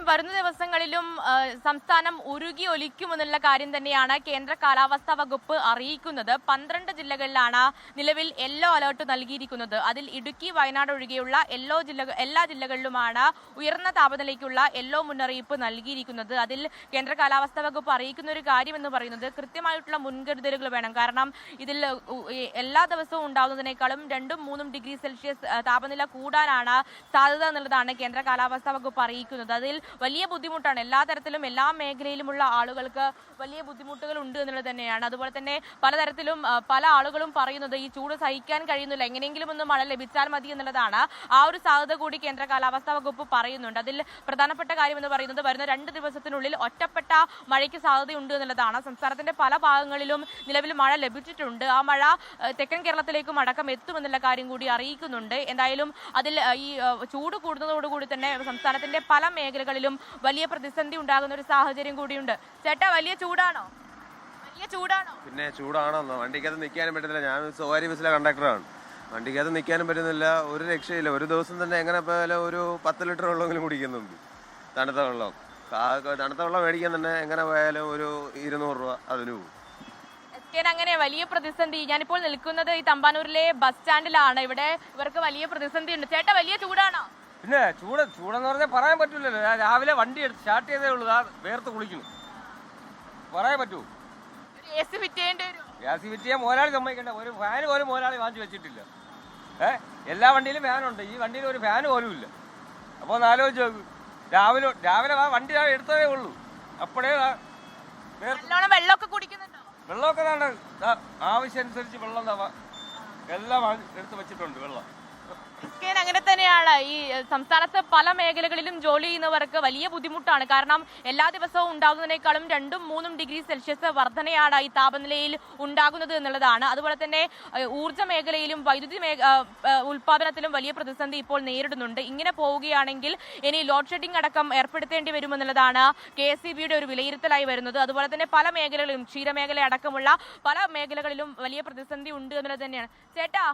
വരുന്ന ദിവസങ്ങളിലും സംസ്ഥാനം ഉരുകി ഒലിക്കുമെന്നുള്ള കാര്യം തന്നെയാണ് കേന്ദ്ര കാലാവസ്ഥാ വകുപ്പ് അറിയിക്കുന്നത്. 12 ജില്ലകളിലാണ് നിലവിൽ യെല്ലോ അലർട്ട് നൽകിയിരിക്കുന്നത്. അതിൽ ഇടുക്കി, വയനാട് ഒഴികെയുള്ള എല്ലാ ജില്ലകളിലുമാണ് ഉയർന്ന താപനിലയ്ക്കുള്ള യെല്ലോ മുന്നറിയിപ്പ് നൽകിയിരിക്കുന്നത്. അതിൽ കേന്ദ്ര കാലാവസ്ഥാ വകുപ്പ് അറിയിക്കുന്ന ഒരു കാര്യം എന്ന് പറയുന്നത് കൃത്യമായിട്ടുള്ള മുൻകരുതലുകൾ വേണം. കാരണം ഇതിൽ എല്ലാ ദിവസവും ഉണ്ടാകുന്നതിനേക്കാളും 2-3 ഡിഗ്രി സെൽഷ്യസ് താപനില കൂടാനാണ് സാധ്യത എന്നുള്ളതാണ് കേന്ദ്ര കാലാവസ്ഥാ വകുപ്പ് അറിയിക്കുന്നത്. അതിൽ വലിയ ബുദ്ധിമുട്ടാണ്. എല്ലാ തരത്തിലും എല്ലാ മേഖലയിലുമുള്ള ആളുകൾക്ക് വലിയ ബുദ്ധിമുട്ടുകൾ ഉണ്ട് എന്നുള്ളത് തന്നെയാണ്. അതുപോലെ തന്നെ പലതരത്തിലും പല ആളുകളും പറയുന്നത് ഈ ചൂട് സഹിക്കാൻ കഴിയുന്നില്ല, എങ്ങനെയെങ്കിലും ഒന്ന് മഴ ലഭിച്ചാൽ മതി എന്നുള്ളതാണ്. ആ ഒരു സാധ്യത കൂടി കേന്ദ്ര കാലാവസ്ഥാ വകുപ്പ് പറയുന്നുണ്ട്. അതിൽ പ്രധാനപ്പെട്ട കാര്യം എന്ന് പറയുന്നത് വരുന്ന 2 ദിവസത്തിനുള്ളിൽ ഒറ്റപ്പെട്ട മഴയ്ക്ക് സാധ്യതയുണ്ട് എന്നുള്ളതാണ്. സംസ്ഥാനത്തിന്റെ പല ഭാഗങ്ങളിലും നിലവിൽ മഴ ലഭിച്ചിട്ടുണ്ട്. ആ മഴ തെക്കൻ കേരളത്തിലേക്കും അടക്കം എത്തുമെന്നുള്ള കാര്യം കൂടി അറിയിക്കുന്നുണ്ട്. എന്തായാലും അതിൽ ഈ ചൂട് കൂടുന്നതോടുകൂടി തന്നെ സംസ്ഥാനത്തിന്റെ പല മേഖലകളിലും വലിയ പ്രതിസന്ധി ഉണ്ടാകുന്ന ഒരു സാഹചര്യം കൂടിയുണ്ട്. ചേട്ടാ, വലിയ ചൂടാണോ? പിന്നെ ചൂടാണെന്നോ? വണ്ടിക്കകത്ത് നിൽക്കാനും പറ്റുന്നില്ല. ഞാൻ സ്വകാര്യ ബസ്സിലെ കണ്ടക്ടറാണ്. വണ്ടിക്കകത്ത് നിൽക്കാനും പറ്റുന്നില്ല, ഒരു രക്ഷയില്ല. ഒരു ദിവസം തന്നെ എങ്ങനെ പോയാലും ഒരു 10 ലിറ്റർ വെള്ളമെങ്കിലും കുടിക്കുന്നുണ്ട്. തണുത്ത വെള്ളം മേടിക്കാൻ തന്നെ എങ്ങനെ പോയാലും ഒരു 200 രൂപ അതിന് പോകും. അങ്ങനെ വലിയ പ്രതിസന്ധി. ഞാനിപ്പോൾ നിൽക്കുന്നത് ഈ തമ്പാനൂരിലെ ബസ് സ്റ്റാൻഡിലാണ്. ഇവിടെ ഇവർക്ക് വലിയ പ്രതിസന്ധി ഉണ്ട്. ചേട്ടാ, വലിയ ചൂടാണോ? പിന്നെ ചൂടെന്ന് പറഞ്ഞാൽ പറയാൻ പറ്റൂലല്ലോ. രാവിലെ വണ്ടി എടുത്ത് സ്റ്റാർട്ട് ചെയ്തേ ഉള്ളൂ, വേർത്ത് കുളിക്കുന്നു. പറയാൻ പറ്റൂ? AC ഫിറ്റ് ചെയ്യേണ്ടി വരും. ഗ്യാസ് ഫിറ്റ് ചെയ്യാൻ മുതലാളി സമ്മതിക്കണ്ട. ഒരു ഫാന് പോലും മുതലാളി വാങ്ങിച്ചു വെച്ചിട്ടില്ല. എല്ലാ വണ്ടിയിലും ഫാനുണ്ട്, ഈ വണ്ടിയിൽ ഒരു ഫാന് പോലും ഇല്ല. അപ്പോൾ ഒന്ന് ആലോചിച്ച് നോക്കൂ. രാവിലെ വണ്ടി എടുത്തതേ ഉള്ളൂ, അപ്പോഴേ വെള്ളമൊക്കെ കുടിക്കുന്നുണ്ടോ? വെള്ളമൊക്കെ ആവശ്യം അനുസരിച്ച് വെള്ളം എല്ലാം എടുത്ത് വെച്ചിട്ടുണ്ട്. വെള്ളം അങ്ങനെ തന്നെയാണ്. ഈ സംസ്ഥാനത്ത് പല മേഖലകളിലും ജോലി ചെയ്യുന്നവർക്ക് വലിയ ബുദ്ധിമുട്ടാണ്. കാരണം എല്ലാ ദിവസവും ഉണ്ടാകുന്നതിനേക്കാളും 2-3 ഡിഗ്രി സെൽഷ്യസ് വർധനയാണ് ഈ താപനിലയിൽ ഉണ്ടാകുന്നത് എന്നുള്ളതാണ്. അതുപോലെ തന്നെ ഊർജ്ജ മേഖലയിലും വൈദ്യുതി ഉൽപാദനത്തിലും വലിയ പ്രതിസന്ധി ഇപ്പോൾ നേരിടുന്നുണ്ട്. ഇങ്ങനെ പോവുകയാണെങ്കിൽ ഇനി ലോഡ് ഷെഡിംഗ് അടക്കം ഏർപ്പെടുത്തേണ്ടി വരുമെന്നുള്ളതാണ് KSEBയുടെ ഒരു വിലയിരുത്തലായി വരുന്നത്. അതുപോലെ തന്നെ പല മേഖലകളിലും ക്ഷീരമേഖല അടക്കമുള്ള പല മേഖലകളിലും വലിയ പ്രതിസന്ധി ഉണ്ട് എന്നുള്ളത് തന്നെയാണ്. ചേട്ടാ,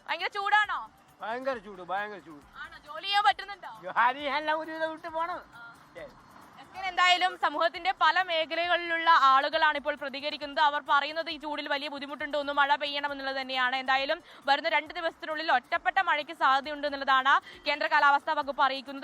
ഭയങ്കര ചൂടാണോ? ഭയങ്കര ചൂട്. ജോലി ചെയ്യാൻ പറ്റുന്നുണ്ടോ? വിട്ട് പോണം. എന്തായാലും സമൂഹത്തിന്റെ പല മേഖലകളിലുള്ള ആളുകളാണ് ഇപ്പോൾ പ്രതികരിക്കുന്നത്. അവർ പറയുന്നത് ഈ ചൂടിൽ വലിയ ബുദ്ധിമുട്ടുണ്ട്, ഒന്ന് മഴ പെയ്യണം എന്നുള്ളത് തന്നെയാണ്. എന്തായാലും വരുന്ന 2 ദിവസത്തിനുള്ളിൽ ഒറ്റപ്പെട്ട മഴയ്ക്ക് സാധ്യതയുണ്ട് എന്നുള്ളതാണ് കേന്ദ്ര കാലാവസ്ഥാ വകുപ്പ് അറിയിക്കുന്നത്.